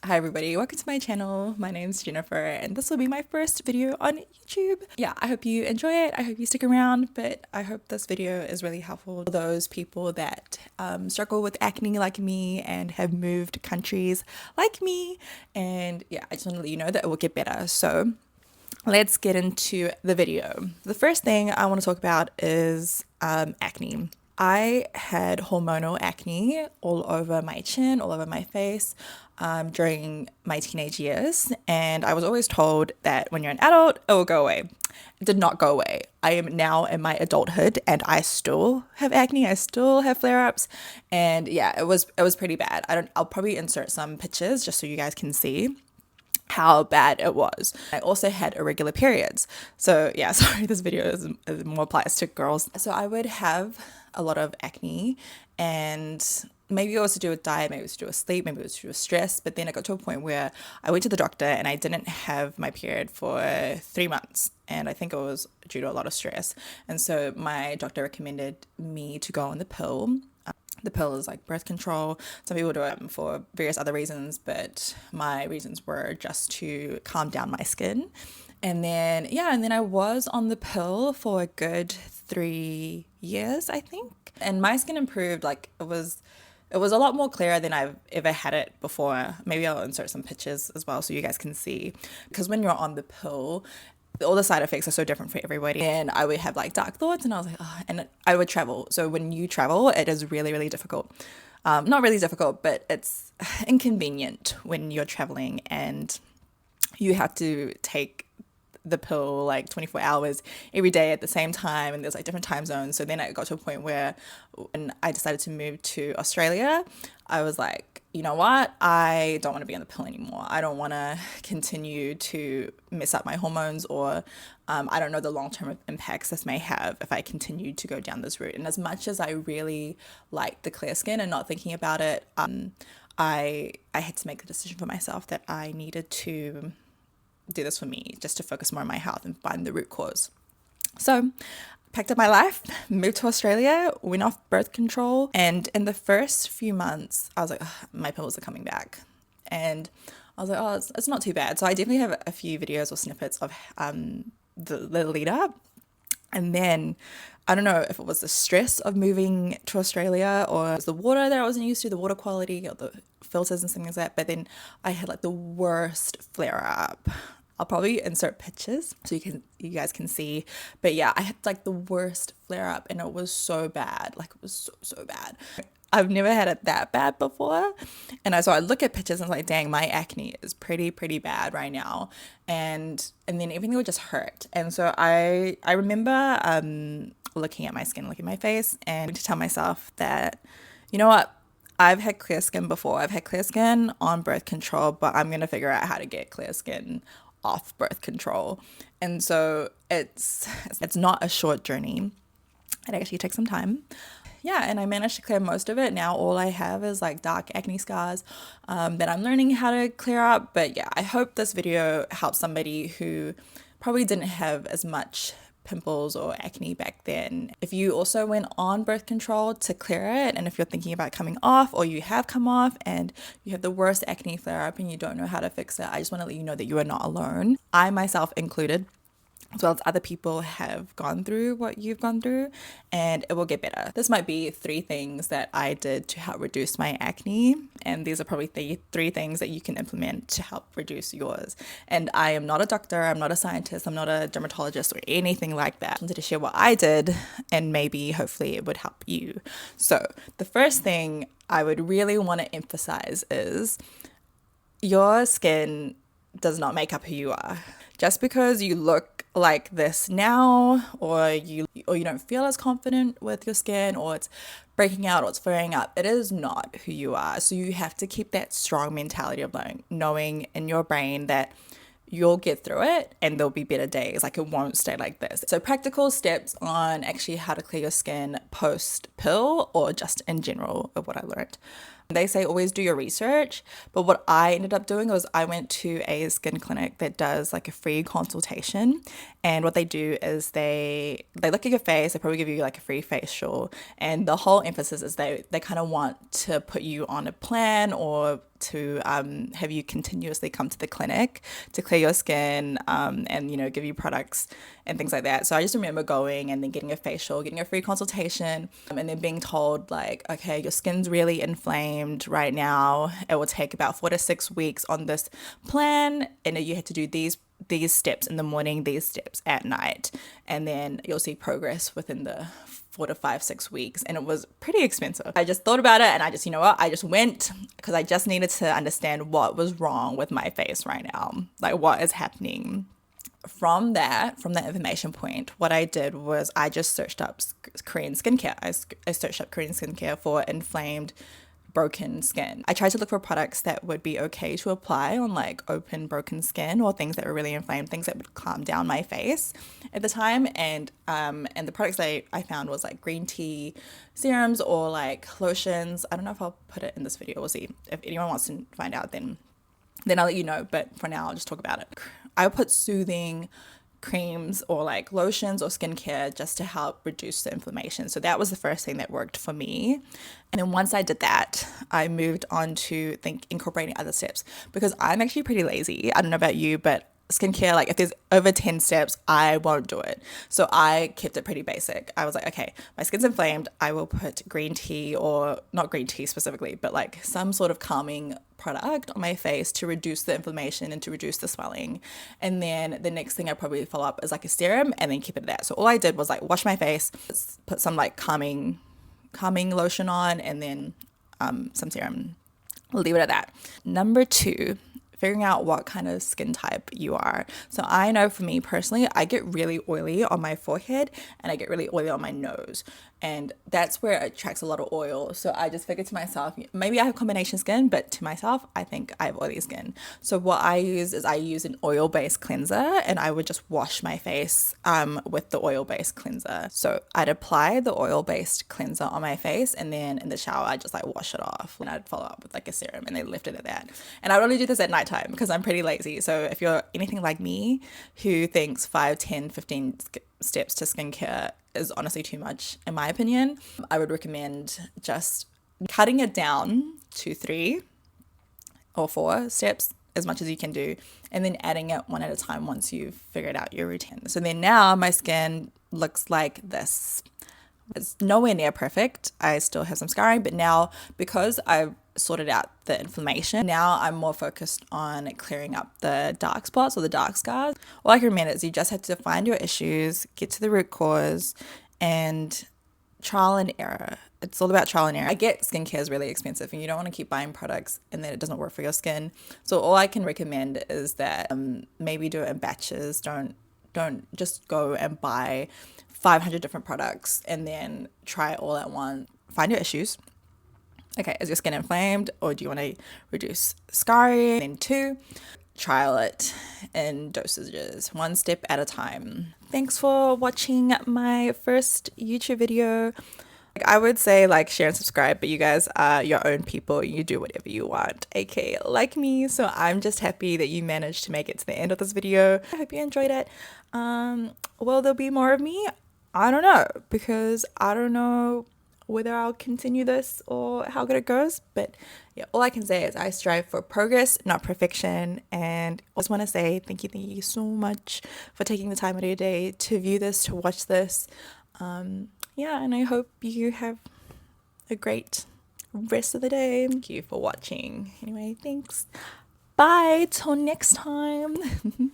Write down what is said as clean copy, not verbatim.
Hi everybody, welcome to my channel. My name's Jennifer and this will be my first video on YouTube. Yeah, I hope you enjoy it. I hope you stick around, but I hope this video is really helpful for those people that struggle with acne like me and have moved countries like me. And yeah, I just want to let you know that it will get better. So let's get into the video. The first thing I want to talk about is acne. I had hormonal acne all over my chin, all over my face during my teenage years. And I was always told that when you're an adult, it will go away. It did not go away. I am now in my adulthood and I still have acne. I still have flare-ups. And yeah, it was pretty bad. I'll probably insert some pictures just so you guys can see how bad it was. I also had irregular periods. So yeah, sorry, this video is more applies to girls. So I would have a lot of acne, and maybe it was to do with diet, maybe it was to do with sleep, maybe it was to do with stress. But then I got to a point where I went to the doctor and I didn't have my period for 3 months. And I think it was due to a lot of stress. And so my doctor recommended me to go on the pill. The pill is like birth control. Some people do it for various other reasons, but my reasons were just to calm down my skin. And then I was on the pill for a good 3 years, I think. And my skin improved. Like it was a lot more clearer than I've ever had it before. Maybe I'll insert some pictures as well so you guys can see. Because when you're on the pill, all the side effects are so different for everybody. And I would have like dark thoughts and I was like, oh, and I would travel. So when you travel, it is really, really difficult. Not really difficult, but it's inconvenient when you're traveling and you have to take the pill like 24 hours every day at the same time, and there's like different time zones. So then I got to a point where when I decided to move to Australia, I was like, you know what, I don't want to be on the pill anymore. I don't want to continue to mess up my hormones, or I don't know the long-term impacts this may have if I continue to go down this route. And as much as I really like the clear skin and not thinking about it, I had to make the decision for myself that I needed to do this for me, just to focus more on my health and find the root cause. So packed up my life, moved to Australia, went off birth control, and in the first few months I was like, my pimples are coming back. And I was like, oh, it's not too bad. So I definitely have a few videos or snippets of the lead up. And then I don't know if it was the stress of moving to Australia or it was the water that I wasn't used to, the water quality or the filters and things like that. But then I had like the worst flare up. I'll probably insert pictures so you guys can see. But yeah, I had like the worst flare up and it was so bad. Like it was so bad. I've never had it that bad before. And so I look at pictures and I was like, dang, my acne is pretty bad right now. And then everything would just hurt. And so I remember looking at my skin, looking at my face, and to tell myself that, you know what, I've had clear skin before. I've had clear skin on birth control, but I'm going to figure out how to get clear skin off birth control. And so it's not a short journey. It actually takes some time. Yeah, and I managed to clear most of it. Now all I have is like dark acne scars that I'm learning how to clear up. But yeah, I hope this video helps somebody who probably didn't have as much pimples or acne back then. If you also went on birth control to clear it, and if you're thinking about coming off or you have come off and you have the worst acne flare up and you don't know how to fix it, I just want to let you know that you are not alone. I myself included, as well as other people, have gone through what you've gone through, and it will get better. This might be 3 things that I did to help reduce my acne, and these are probably the 3 things that you can implement to help reduce yours. And I am not a doctor, I'm not a scientist, I'm not a dermatologist or anything like that. I wanted to share what I did, and maybe hopefully it would help you. So the first thing I would really want to emphasize is your skin does not make up who you are. Just because you look like this now, or you don't feel as confident with your skin, or it's breaking out or it's flaring up, it is not who you are. So you have to keep that strong mentality of knowing in your brain that you'll get through it and there'll be better days. Like it won't stay like this. So practical steps on actually how to clear your skin post pill, or just in general of what I learned. They say always do your research, but what I ended up doing was I went to a skin clinic that does like a free consultation, and what they do is they look at your face, they probably give you like a free facial, and the whole emphasis is they kind of want to put you on a plan or to have you continuously come to the clinic to clear your skin, and, you know, give you products and things like that. So I just remember going and then getting a facial, getting a free consultation, and then being told like, okay, your skin's really inflamed right now. It will take about 4 to 6 weeks on this plan, and you had to do these steps in the morning, these steps at night, and then you'll see progress within the 4 to 5, 6 weeks. And it was pretty expensive. I just thought about it, and I just, you know what, I just went because I just needed to understand what was wrong with my face right now, like what is happening. From that information point, what I did was I just searched up Korean skincare. I searched up Korean skincare for inflamed, broken skin. I tried to look for products that would be okay to apply on like open, broken skin, or things that were really inflamed, things that would calm down my face at the time. And the products that I found was like green tea serums or like lotions. I don't know if I'll put it in this video. We'll see. If anyone wants to find out, then I'll let you know. But for now, I'll just talk about it. I put soothing creams or like lotions or skincare just to help reduce the inflammation. So that was the first thing that worked for me. And then once I did that, I moved on to incorporating other steps, because I'm actually pretty lazy. I don't know about you, but skincare, like if there's over 10 steps, I won't do it. So I kept it pretty basic. I was like, okay, my skin's inflamed, I will put green tea, or not green tea specifically, but like some sort of calming product on my face to reduce the inflammation and to reduce the swelling. And then the next thing I probably follow up is like a serum, and then keep it at that. So all I did was like wash my face, put some like calming lotion on, and then some serum. Leave it at that. Number 2, figuring out what kind of skin type you are. So I know for me personally, I get really oily on my forehead and I get really oily on my nose. And that's where it attracts a lot of oil. So I just figured to myself, maybe I have combination skin, but to myself, I think I have oily skin. So what I use is I use an oil-based cleanser, and I would just wash my face with the oil-based cleanser. So I'd apply the oil-based cleanser on my face, and then in the shower, I just like wash it off. And I'd follow up with like a serum, and they left it at that. And I would only do this at nighttime because I'm pretty lazy. So if you're anything like me who thinks 5, 10, 15 steps to skincare is honestly too much, in my opinion, I would recommend just cutting it down to 3 or 4 steps, as much as you can do, and then adding it one at a time once you've figured out your routine. So then now my skin looks like this. It's nowhere near perfect. I still have some scarring, but now because I've sorted out the inflammation, now I'm more focused on clearing up the dark spots or the dark scars. All I can recommend is you just have to find your issues, get to the root cause, and trial and error. It's all about trial and error. I get skincare is really expensive, and you don't want to keep buying products and then it doesn't work for your skin. So all I can recommend is that maybe do it in batches. Don't just go and buy 500 different products and then try it all at once. Find your issues. Okay, is your skin inflamed, or do you want to reduce scarring? Then 2, trial it in dosages, 1 step at a time. Thanks for watching my first YouTube video. I would say like, share, and subscribe, but you guys are your own people. You do whatever you want, aka like me. So I'm just happy that you managed to make it to the end of this video. I hope you enjoyed it. Will there be more of me? I don't know, because I don't know whether I'll continue this or how good it goes. But yeah, all I can say is I strive for progress, not perfection. And I just want to say thank you so much for taking the time out of your day to view this, to watch this. Yeah, and I hope you have a great rest of the day. Thank you for watching. Anyway, thanks. Bye till next time.